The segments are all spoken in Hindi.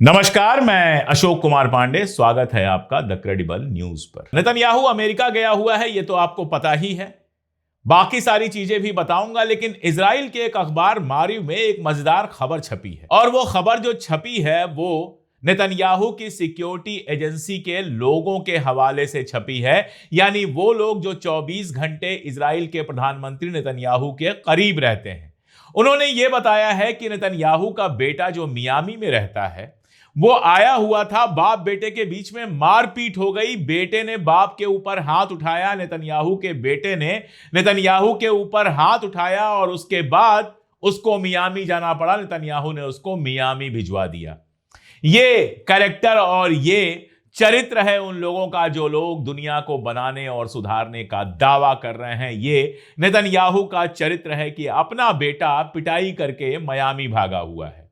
नमस्कार, मैं अशोक कुमार पांडे। स्वागत है आपका द क्रेडिबल न्यूज पर। नेतन्याहू अमेरिका गया हुआ है, ये तो आपको पता ही है। बाकी सारी चीजें भी बताऊंगा, लेकिन इजराइल के एक अखबार मारिव में एक मजेदार खबर छपी है और वो खबर जो छपी है वो नेतन्याहू की सिक्योरिटी एजेंसी के लोगों के हवाले से छपी है। यानी वो लोग जो 24 घंटे इजराइल के प्रधानमंत्री नेतन्याहू के करीब रहते हैं। उन्होंने ये बताया है कि नेतन्याहू का बेटा जो मियामी में रहता है वो आया हुआ था, बाप बेटे के बीच में मारपीट हो गई, बेटे ने बाप के ऊपर हाथ उठाया, नेतन्याहू के बेटे ने नेतन्याहू के ऊपर हाथ उठाया और उसके बाद उसको मियामी जाना पड़ा। नेतन्याहू ने उसको मियामी भिजवा दिया। ये कैरेक्टर और ये चरित्र है उन लोगों का जो लोग दुनिया को बनाने और सुधारने का दावा कर रहे हैं। ये नेतन्याहू का चरित्र है कि अपना बेटा पिटाई करके मियामी भागा हुआ है।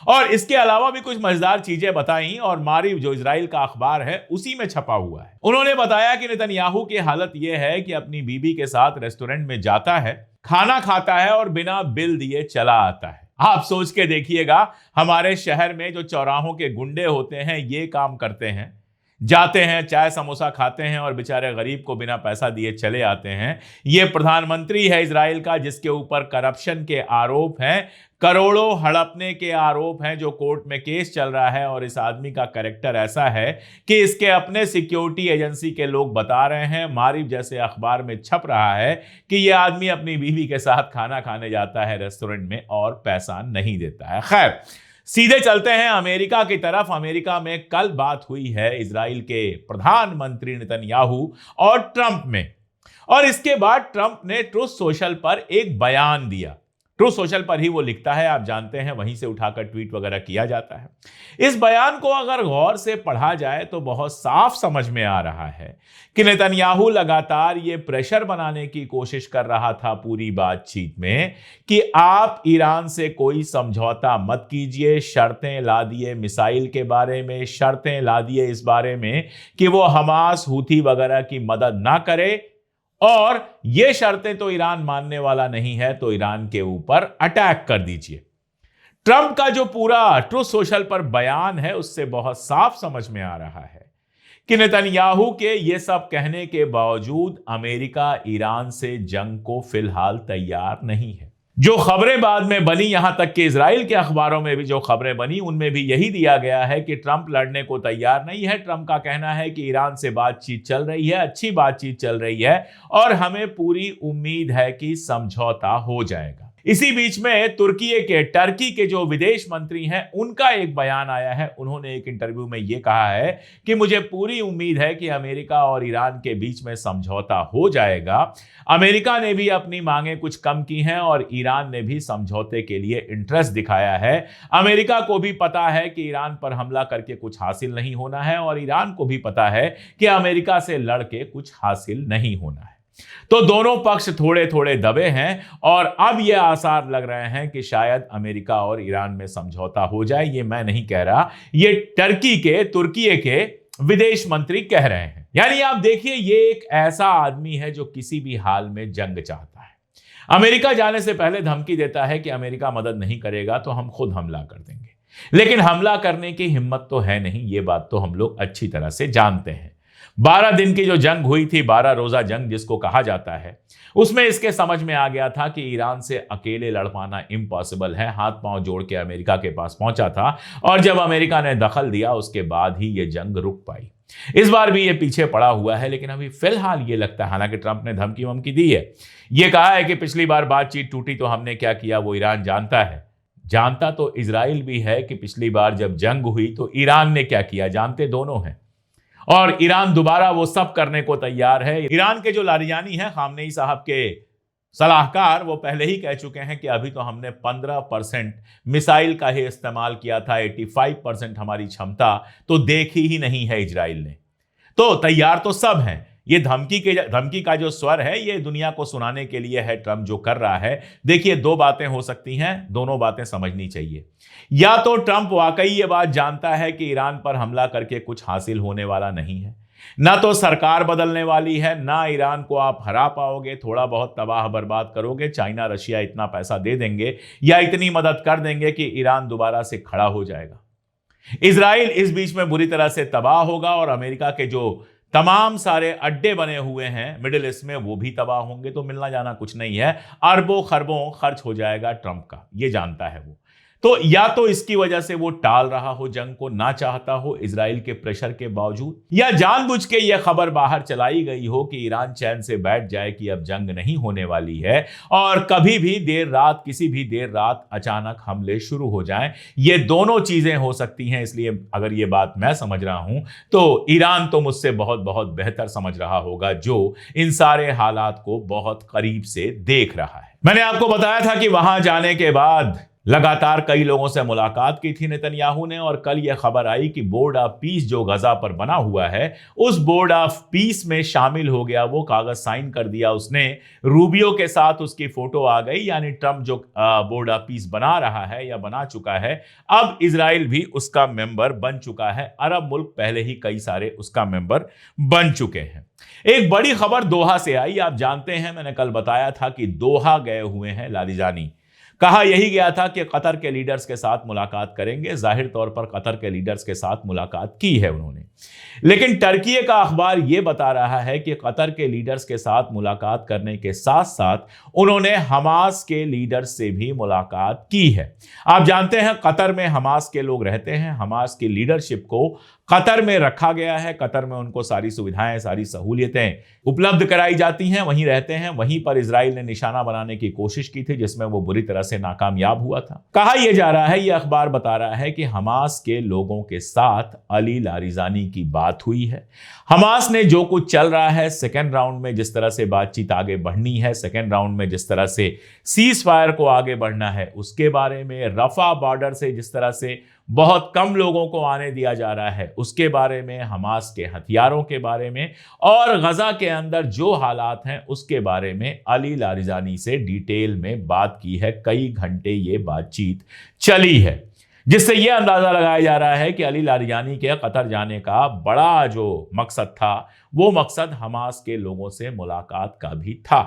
और इसके अलावा भी कुछ मजेदार चीजें बताई और मारिव जो इजराइल का अखबार है उसी में छपा हुआ है। उन्होंने बताया कि नेतन्याहू की हालत यह है कि अपनी बीबी के साथ रेस्टोरेंट में जाता है, खाना खाता है और बिना बिल दिए चला आता है। आप सोच के देखिएगा, हमारे शहर में जो चौराहों के गुंडे होते हैं ये काम करते हैं, जाते हैं, चाय समोसा खाते हैं और बेचारे गरीब को बिना पैसा दिए चले आते हैं। ये प्रधानमंत्री है इजराइल का जिसके ऊपर करप्शन के आरोप हैं, करोड़ों हड़पने के आरोप हैं, जो कोर्ट में केस चल रहा है। और इस आदमी का कैरेक्टर ऐसा है कि इसके अपने सिक्योरिटी एजेंसी के लोग बता रहे हैं, मारिव जैसे अखबार में छप रहा है कि यह आदमी अपनी बीवी के साथ खाना खाने जाता है रेस्टोरेंट में और पैसा नहीं देता है। खैर, सीधे चलते हैं अमेरिका की तरफ। अमेरिका में कल बात हुई है इजराइल के प्रधानमंत्री नेतन्याहू और ट्रंप में, और इसके बाद ट्रंप ने ट्रूथ सोशल पर एक बयान दिया। ट्रूथ सोशल पर ही वो लिखता है, आप जानते हैं, वहीं से उठाकर ट्वीट वगैरह किया जाता है। इस बयान को अगर गौर से पढ़ा जाए तो बहुत साफ समझ में आ रहा है कि नेतन्याहू लगातार ये प्रेशर बनाने की कोशिश कर रहा था पूरी बातचीत में कि आप ईरान से कोई समझौता मत कीजिए। शर्तें ला दिए मिसाइल के बारे में, शर्तें ला दिए इस बारे में कि वो हमास, हूथी वगैरह की मदद ना करे, और ये शर्तें तो ईरान मानने वाला नहीं है तो ईरान के ऊपर अटैक कर दीजिए। ट्रंप का जो पूरा ट्रूथ सोशल पर बयान है उससे बहुत साफ समझ में आ रहा है कि नेतन्याहू के ये सब कहने के बावजूद अमेरिका ईरान से जंग को फिलहाल तैयार नहीं है। जो खबरें बाद में बनी, यहां तक कि इजराइल के अखबारों में भी जो खबरें बनी उनमें भी यही दिया गया है कि ट्रंप लड़ने को तैयार नहीं है। ट्रंप का कहना है कि ईरान से बातचीत चल रही है, अच्छी बातचीत चल रही है और हमें पूरी उम्मीद है कि समझौता हो जाएगा। इसी बीच में टर्की के जो विदेश मंत्री हैं उनका एक बयान आया है। उन्होंने एक इंटरव्यू में यह कहा है कि मुझे पूरी उम्मीद है कि अमेरिका और ईरान के बीच में समझौता हो जाएगा। अमेरिका ने भी अपनी मांगें कुछ कम की हैं और ईरान ने भी समझौते के लिए इंटरेस्ट दिखाया है। अमेरिका को भी पता है कि ईरान पर हमला करके कुछ हासिल नहीं होना है और ईरान को भी पता है कि अमेरिका से लड़के कुछ हासिल नहीं होना है। तो दोनों पक्ष थोड़े थोड़े दबे हैं और अब यह आसार लग रहे हैं कि शायद अमेरिका और ईरान में समझौता हो जाए। ये मैं नहीं कह रहा, ये तुर्की के विदेश मंत्री कह रहे हैं। यानी आप देखिए, ये एक ऐसा आदमी है जो किसी भी हाल में जंग चाहता है। अमेरिका जाने से पहले धमकी देता है कि अमेरिका मदद नहीं करेगा तो हम खुद हमला कर देंगे, लेकिन हमला करने की हिम्मत तो है नहीं। ये बात तो हम लोग अच्छी तरह से जानते हैं। 12 दिन की जो जंग हुई थी, 12 रोजा जंग जिसको कहा जाता है, उसमें इसके समझ में आ गया था कि ईरान से अकेले लड़ पाना इम्पॉसिबल है। हाथ पांव जोड़ के अमेरिका के पास पहुंचा था और जब अमेरिका ने दखल दिया उसके बाद ही यह जंग रुक पाई। इस बार भी ये पीछे पड़ा हुआ है, लेकिन अभी फिलहाल ये लगता है, हालांकि ट्रंप ने धमकी वमकी दी है, ये कहा है कि पिछली बार बातचीत टूटी तो हमने क्या किया वो ईरान जानता है। जानता तो इजराइल भी है कि पिछली बार जब जंग हुई तो ईरान ने क्या किया, जानते दोनों हैं। और ईरान दोबारा वो सब करने को तैयार है। ईरान के जो लारियानी हैं, खामनेई साहब के सलाहकार, वो पहले ही कह चुके हैं कि अभी तो हमने 15% मिसाइल का ही इस्तेमाल किया था, 85% हमारी क्षमता तो देखी ही नहीं है इजराइल ने। तो तैयार तो सब हैं। ये धमकी का जो स्वर है ये दुनिया को सुनाने के लिए है ट्रंप जो कर रहा है। देखिए, दो बातें हो सकती हैं, दोनों बातें समझनी चाहिए। या तो ट्रंप वाकई ये बात जानता है कि ईरान पर हमला करके कुछ हासिल होने वाला नहीं है, ना तो सरकार बदलने वाली है, ना ईरान को आप हरा पाओगे, थोड़ा बहुत तबाह बर्बाद करोगे, चाइना रशिया इतना पैसा दे देंगे या इतनी मदद कर देंगे कि ईरान दोबारा से खड़ा हो जाएगा। इजराइल इस बीच में बुरी तरह से तबाह होगा और अमेरिका के जो तमाम सारे अड्डे बने हुए हैं मिडिल ईस्ट में वो भी तबाह होंगे। तो मिलना जाना कुछ नहीं है, अरबों खरबों खर्च हो जाएगा ट्रंप का, ये जानता है वो। तो या तो इसकी वजह से वो टाल रहा हो जंग को, ना चाहता हो इजराइल के प्रेशर के बावजूद, या जानबूझ के यह खबर बाहर चलाई गई हो कि ईरान चैन से बैठ जाए कि अब जंग नहीं होने वाली है और कभी भी देर रात, किसी भी देर रात अचानक हमले शुरू हो जाएं। ये दोनों चीजें हो सकती हैं। इसलिए अगर ये बात मैं समझ रहा हूं तो ईरान तो मुझसे बहुत बहुत बेहतर समझ रहा होगा, जो इन सारे हालात को बहुत करीब से देख रहा है। मैंने आपको बताया था कि वहां जाने के बाद लगातार कई लोगों से मुलाकात की थी नेतन्याहू ने, और कल यह खबर आई कि बोर्ड ऑफ पीस जो गजा पर बना हुआ है, उस बोर्ड ऑफ पीस में शामिल हो गया। वो कागज साइन कर दिया उसने, रूबियो के साथ उसकी फोटो आ गई। यानी ट्रंप जो बोर्ड ऑफ पीस बना रहा है या बना चुका है, अब इजराइल भी उसका मेंबर बन चुका है। अरब मुल्क पहले ही कई सारे उसका मेंबर बन चुके हैं। एक बड़ी खबर दोहा से आई। आप जानते हैं, मैंने कल बताया था कि दोहा गए हुए हैं लारिजानी। कहा यही गया था कि कतर के लीडर्स के साथ मुलाकात करेंगे। जाहिर तौर पर कतर के लीडर्स के साथ मुलाकात की है उन्होंने, लेकिन टर्की का अखबार यह बता रहा है कि कतर के लीडर्स के साथ मुलाकात करने के साथ साथ उन्होंने हमास के लीडर्स से भी मुलाकात की है। आप जानते हैं कतर में हमास के लोग रहते हैं। हमास की लीडरशिप को कतर में रखा गया है। कतर में उनको सारी सुविधाएं, सारी सहूलियतें उपलब्ध कराई जाती हैं, वहीं रहते हैं। वहीं पर इजराइल ने निशाना बनाने की कोशिश की थी, जिसमें वो बुरी तरह से नाकामयाब हुआ था। कहा यह जा रहा है, यह अखबार बता रहा है कि हमास के लोगों के साथ अली लारिजानी की बात हुई है। हमास ने जो कुछ चल रहा है, सेकेंड राउंड में जिस तरह से बातचीत आगे बढ़नी है, सेकेंड राउंड में जिस तरह से सीज फायर को आगे बढ़ना है, उसके बारे में, रफा बॉर्डर से जिस तरह से बहुत कम लोगों को आने दिया जा रहा है उसके बारे में, हमास के हथियारों के बारे में और गजा के अंदर जो हालात हैं उसके बारे में अली लारिजानी से डिटेल में बात की है। कई घंटे ये बातचीत चली है, जिससे यह अंदाजा लगाया जा रहा है कि अली लारिजानी के कतर जाने का बड़ा जो मकसद था, वो मकसद हमास के लोगों से मुलाकात का भी था।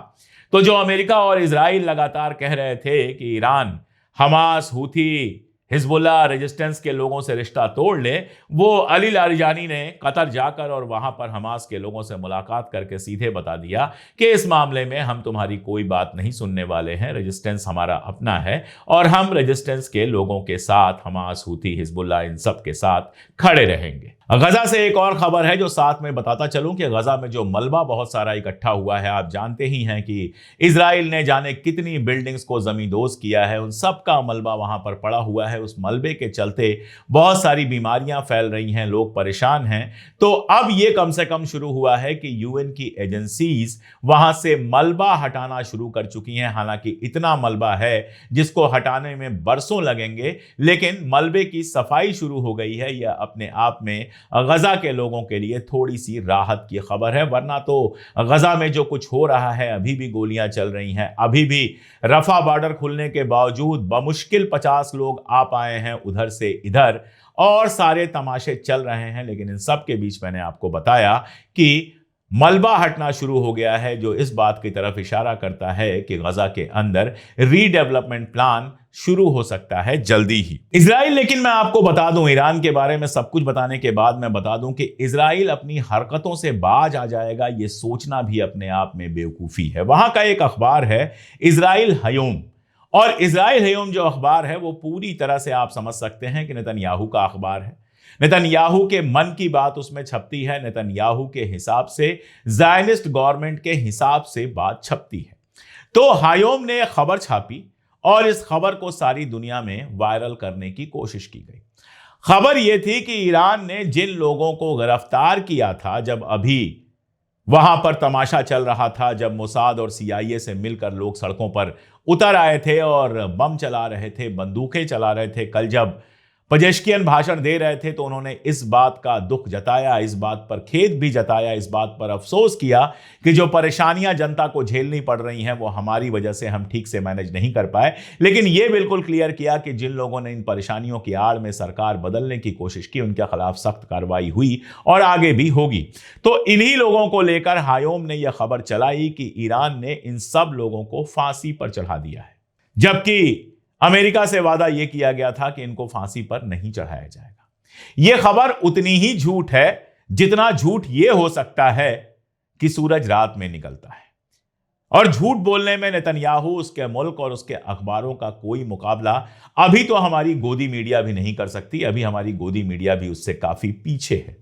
तो जो अमेरिका और इजराइल लगातार कह रहे थे कि Iran, Hamas, Houthi, Hezbollah, resistance के लोगों से रिश्ता तोड़ ले, वो अली लारिजानी ने कतर जाकर और वहां पर हमास के लोगों से मुलाकात करके सीधे बता दिया कि इस मामले में हम तुम्हारी कोई बात नहीं सुनने वाले हैं। रेजिस्टेंस हमारा अपना है और हम रेजिस्टेंस के लोगों के साथ, हमास, हूथी, हिजबुल्लाह, इन सब के साथ खड़े रहेंगे। गजा से एक और खबर है जो साथ में बताता चलूं कि गजा में जो मलबा बहुत सारा इकट्ठा हुआ है, आप जानते ही हैं कि इजराइल ने जाने कितनी बिल्डिंग्स को जमींदोज किया है, उन सब का मलबा वहां पर पड़ा हुआ है। उस मलबे के चलते बहुत सारी बीमारियां फैल रही हैं, लोग परेशान हैं। तो अब ये कम से कम शुरू हुआ है कि यूएन की एजेंसीज वहां से मलबा हटाना शुरू कर चुकी हैं। हालांकि इतना मलबा है जिसको हटाने में बरसों लगेंगे, लेकिन मलबे की सफाई शुरू हो गई है। यह अपने आप में गजा के लोगों के लिए थोड़ी सी राहत की खबर है, वरना तो गजा में जो कुछ हो रहा है, अभी भी गोलियां चल रही हैं, अभी भी रफा बॉर्डर खुलने के बावजूद बमुश्किल 50 लोग आ पाए हैं उधर से इधर और सारे तमाशे चल रहे हैं। लेकिन इन सब के बीच मैंने आपको बताया कि मलबा हटना शुरू हो गया है, जो इस बात की तरफ इशारा करता है कि गजा के अंदर रीडेवलपमेंट प्लान शुरू हो सकता है जल्दी ही। इजराइल, लेकिन मैं आपको बता दूं, ईरान के बारे में सब कुछ बताने के बाद मैं बता दूं कि इजराइल अपनी हरकतों से बाज आ जाएगा, यह सोचना भी अपने आप में बेवकूफी है। वहां का एक अखबार है इजराइल हयोम, और इजराइल हयोम जो अखबार है वो पूरी तरह से आप समझ सकते हैं कि नेतन्याहू का अखबार है। नेतन्याहू के मन की बात उसमें छपती है, नेतन्याहू के हिसाब से, ज़ायनिस्ट गवर्नमेंट के हिसाब से बात छपती है। तो हायोम ने खबर छापी और इस खबर को सारी दुनिया में वायरल करने की कोशिश की गई। खबर यह थी कि ईरान ने जिन लोगों को गिरफ्तार किया था, जब अभी वहां पर तमाशा चल रहा था, जब मोसाद और सीआईए से मिलकर लोग सड़कों पर उतर आए थे और बम चला रहे थे, बंदूकें चला रहे थे, कल जब पजेश्कियन भाषण दे रहे थे तो उन्होंने इस बात का दुख जताया, इस बात पर खेद भी जताया, इस बात पर अफसोस किया कि जो परेशानियां जनता को झेलनी पड़ रही हैं वो हमारी वजह से हम ठीक से मैनेज नहीं कर पाए। लेकिन यह बिल्कुल क्लियर किया कि जिन लोगों ने इन परेशानियों की आड़ में सरकार बदलने की कोशिश की, उनके खिलाफ सख्त कार्रवाई हुई और आगे भी होगी। तो इन्हीं लोगों को लेकर हायोम ने यह खबर चलाई कि ईरान ने इन सब लोगों को फांसी पर चढ़ा दिया है, जबकि अमेरिका से वादा यह किया गया था कि इनको फांसी पर नहीं चढ़ाया जाएगा। यह खबर उतनी ही झूठ है जितना झूठ यह हो सकता है कि सूरज रात में निकलता है। और झूठ बोलने में नेतन्याहू, उसके मुल्क और उसके अखबारों का कोई मुकाबला अभी तो हमारी गोदी मीडिया भी नहीं कर सकती। अभी हमारी गोदी मीडिया भी उससे काफी पीछे है।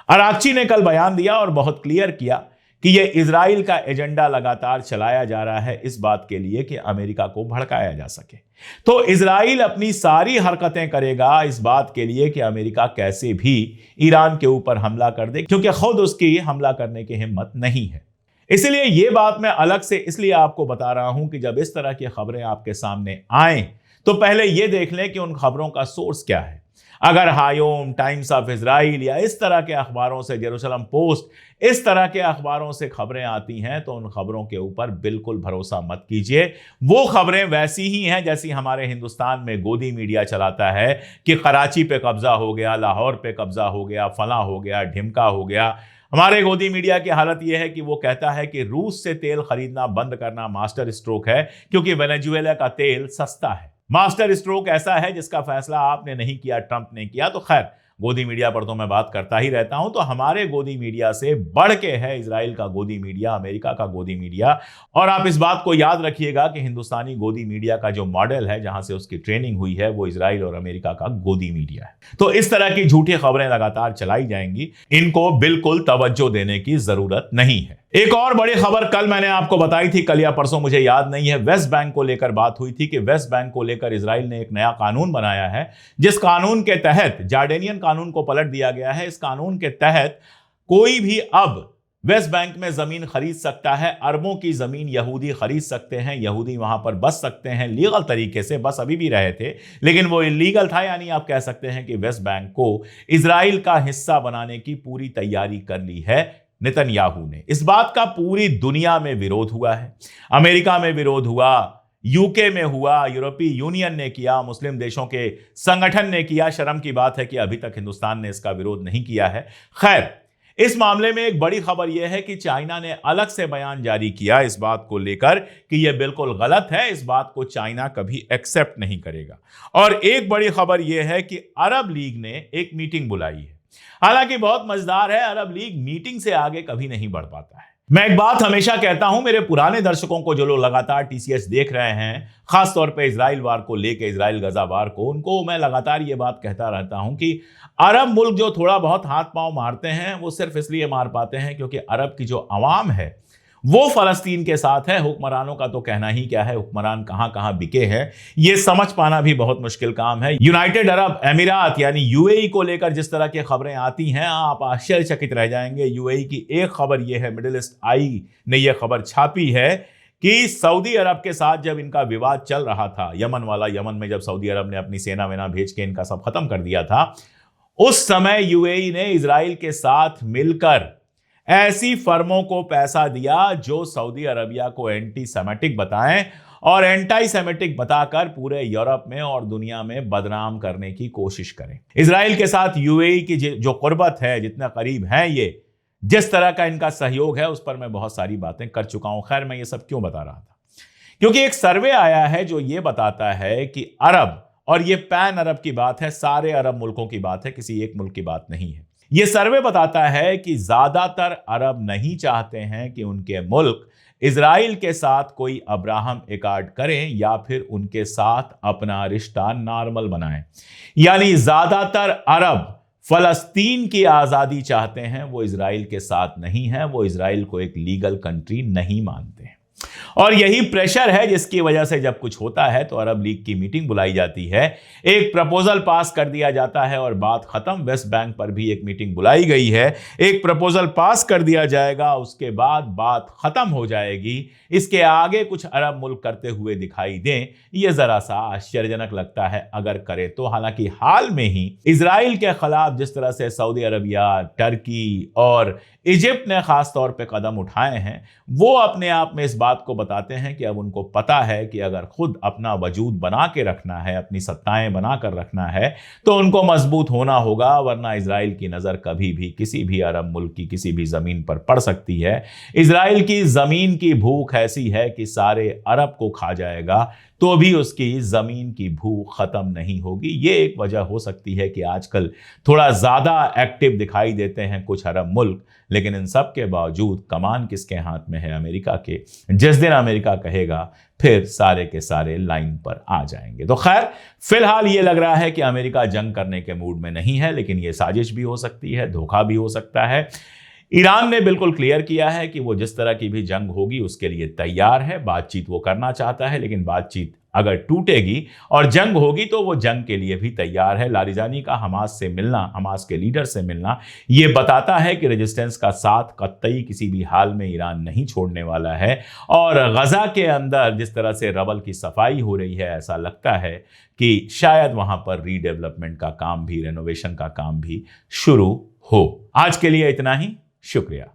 अरागची ने कल बयान दिया और बहुत क्लियर किया कि यह इजराइल का एजेंडा लगातार चलाया जा रहा है इस बात के लिए कि अमेरिका को भड़काया जा सके। तो इजराइल अपनी सारी हरकतें करेगा इस बात के लिए कि अमेरिका कैसे भी ईरान के ऊपर हमला कर दे, क्योंकि खुद उसकी हमला करने की हिम्मत नहीं है। इसलिए यह बात मैं अलग से इसलिए आपको बता रहा हूं कि जब इस तरह की खबरें आपके सामने आए तो पहले यह देख लें कि उन खबरों का सोर्स क्या है। अगर हायोम, टाइम्स ऑफ इजराइल या इस तरह के अखबारों से, जेरूसलम पोस्ट, इस तरह के अखबारों से खबरें आती हैं तो उन खबरों के ऊपर बिल्कुल भरोसा मत कीजिए। वो खबरें वैसी ही हैं जैसी हमारे हिंदुस्तान में गोदी मीडिया चलाता है कि कराची पे कब्जा हो गया, लाहौर पे कब्जा हो गया, फला हो गया, ढिमका हो गया। हमारे गोदी मीडिया की हालत यह है कि वो कहता है कि रूस से तेल खरीदना बंद करना मास्टर स्ट्रोक है क्योंकि वेनेजुएला का तेल सस्ता है। मास्टर स्ट्रोक ऐसा है जिसका फैसला आपने नहीं किया, ट्रंप ने किया। तो खैर, गोदी मीडिया पर तो मैं बात करता ही रहता हूं। तो हमारे गोदी मीडिया से बढ़ के है इजराइल का गोदी मीडिया, अमेरिका का गोदी मीडिया। और आप इस बात को याद रखिएगा कि हिंदुस्तानी गोदी मीडिया का जो मॉडल है, जहां से उसकी ट्रेनिंग हुई है, वो इजराइल और अमेरिका का गोदी मीडिया है। तो इस तरह की झूठी खबरें लगातार चलाई जाएंगी, इनको बिल्कुल तवज्जो देने की जरूरत नहीं है। एक और बड़ी खबर कल मैंने आपको बताई थी, कल या परसों मुझे याद नहीं है, वेस्ट बैंक को लेकर बात हुई थी कि वेस्ट बैंक को लेकर इजराइल ने एक नया कानून बनाया है, जिस कानून के तहत जॉर्डेनियन कानून को पलट दिया गया है। इस कानून के तहत कोई भी अब वेस्ट बैंक में जमीन खरीद सकता है। अरबों की जमीन यहूदी खरीद सकते हैं, यहूदी वहां पर बस सकते हैं लीगल तरीके से, बस अभी भी रहे थे लेकिन वो इलीगल था। यानी आप कह सकते हैं कि वेस्ट बैंक को इजराइल का हिस्सा बनाने की पूरी तैयारी कर ली है नेतन्याहू ने। इस बात का पूरी दुनिया में विरोध हुआ है। अमेरिका में विरोध हुआ, यूके में हुआ, यूरोपीय यूनियन ने किया, मुस्लिम देशों के संगठन ने किया। शर्म की बात है कि अभी तक हिंदुस्तान ने इसका विरोध नहीं किया है। खैर, इस मामले में एक बड़ी खबर यह है कि चाइना ने अलग से बयान जारी किया इस बात को लेकर कि यह बिल्कुल गलत है। इस बात को चाइना कभी एक्सेप्ट नहीं करेगा। और एक बड़ी खबर यह है कि अरब लीग ने एक मीटिंग बुलाई है। हालांकि बहुत मजेदार है, अरब लीग मीटिंग से आगे कभी नहीं बढ़ पाता है। मैं एक बात हमेशा कहता हूं मेरे पुराने दर्शकों को, जो लोग लगातार टीसीएस देख रहे हैं, खासतौर पे इजराइल वार को लेके, इजराइल गजा वार को, उनको मैं लगातार ये बात कहता रहता हूं कि अरब मुल्क जो थोड़ा बहुत हाथ पांव मारते हैं वो सिर्फ इसलिए मार पाते हैं क्योंकि अरब की जो अवाम है वो फलस्तीन के साथ है। हुक्मरानों का तो कहना ही क्या है, हुक्मरान कहां कहां बिके हैं ये समझ पाना भी बहुत मुश्किल काम है। यूनाइटेड अरब अमीरात यानी यूएई को लेकर जिस तरह की खबरें आती हैं, आप आश्चर्यचकित रह जाएंगे। यूएई की एक खबर यह है, मिडिल ईस्ट आई ने यह खबर छापी है कि सऊदी अरब के साथ जब इनका विवाद चल रहा था, यमन वाला, यमन में जब सऊदी अरब ने अपनी सेना वेना भेज के इनका सब खत्म कर दिया था, उस समय यूएई ने इजराइल के साथ मिलकर ऐसी फर्मों को पैसा दिया जो सऊदी अरबिया को एंटी सेमेटिक बताएं और एंटी सेमेटिक बताकर पूरे यूरोप में और दुनिया में बदनाम करने की कोशिश करें। इजराइल के साथ यूएई की जो कुर्बत है, जितना करीब है ये, जिस तरह का इनका सहयोग है, उस पर मैं बहुत सारी बातें कर चुका हूं। खैर, मैं ये सब क्यों बता रहा था, क्योंकि एक सर्वे आया है जो ये बताता है कि अरब, और ये पैन अरब की बात है, सारे अरब मुल्कों की बात है, किसी एक मुल्क की बात नहीं है। यह सर्वे बताता है कि ज्यादातर अरब नहीं चाहते हैं कि उनके मुल्क इजराइल के साथ कोई अब्राहम एकॉर्ड करें या फिर उनके साथ अपना रिश्ता नॉर्मल बनाएं। यानी ज्यादातर अरब फलस्तीन की आजादी चाहते हैं, वो इजराइल के साथ नहीं है, वो इजराइल को एक लीगल कंट्री नहीं मानते हैं। और यही प्रेशर है जिसकी वजह से जब कुछ होता है तो अरब लीग की मीटिंग बुलाई जाती है, एक प्रपोजल पास कर दिया जाता है और बात खत्म। वेस्ट बैंक पर भी एक मीटिंग बुलाई गई है, एक प्रपोजल पास कर दिया जाएगा, उसके बाद बात खत्म हो जाएगी। इसके आगे कुछ अरब मुल्क करते हुए दिखाई दें, यह जरा सा आश्चर्यजनक लगता है अगर करे तो। हालांकि हाल में ही इजराइल के खिलाफ जिस तरह से सऊदी अरबिया, टर्की और इजिप्ट ने खास तौर पे कदम उठाए हैं, वो अपने आप में इस बात को बताते हैं कि अब उनको पता है कि अगर खुद अपना वजूद बना के रखना है, अपनी सत्ताएं बना कर रखना है, तो उनको मजबूत होना होगा, वरना इजराइल की नजर कभी भी किसी भी अरब मुल्क की किसी भी जमीन पर पड़ सकती है। इजराइल की जमीन की भूख ऐसी है कि सारे अरब को खा जाएगा। तो भी उसकी जमीन की भूख खत्म नहीं होगी। ये एक वजह हो सकती है कि आजकल थोड़ा ज्यादा एक्टिव दिखाई देते हैं कुछ अरब मुल्क, लेकिन इन सब के बावजूद कमान किसके हाथ में है? अमेरिका के। जिस दिन अमेरिका कहेगा फिर सारे के सारे लाइन पर आ जाएंगे। तो खैर, फिलहाल ये लग रहा है कि अमेरिका जंग करने के मूड में नहीं है, लेकिन ये साजिश भी हो सकती है, धोखा भी हो सकता है। ईरान ने बिल्कुल क्लियर किया है कि वो जिस तरह की भी जंग होगी उसके लिए तैयार है, बातचीत वो करना चाहता है, लेकिन बातचीत अगर टूटेगी और जंग होगी तो वो जंग के लिए भी तैयार है। लारिजानी का हमास से मिलना, हमास के लीडर से मिलना, ये बताता है कि रेजिस्टेंस का साथ कतई किसी भी हाल में ईरान नहीं छोड़ने वाला है। और गजा के अंदर जिस तरह से रबल की सफाई हो रही है, ऐसा लगता है कि शायद वहां पर रीडेवलपमेंट का काम भी, रेनोवेशन का काम भी शुरू हो। आज के लिए इतना ही, शुक्रिया।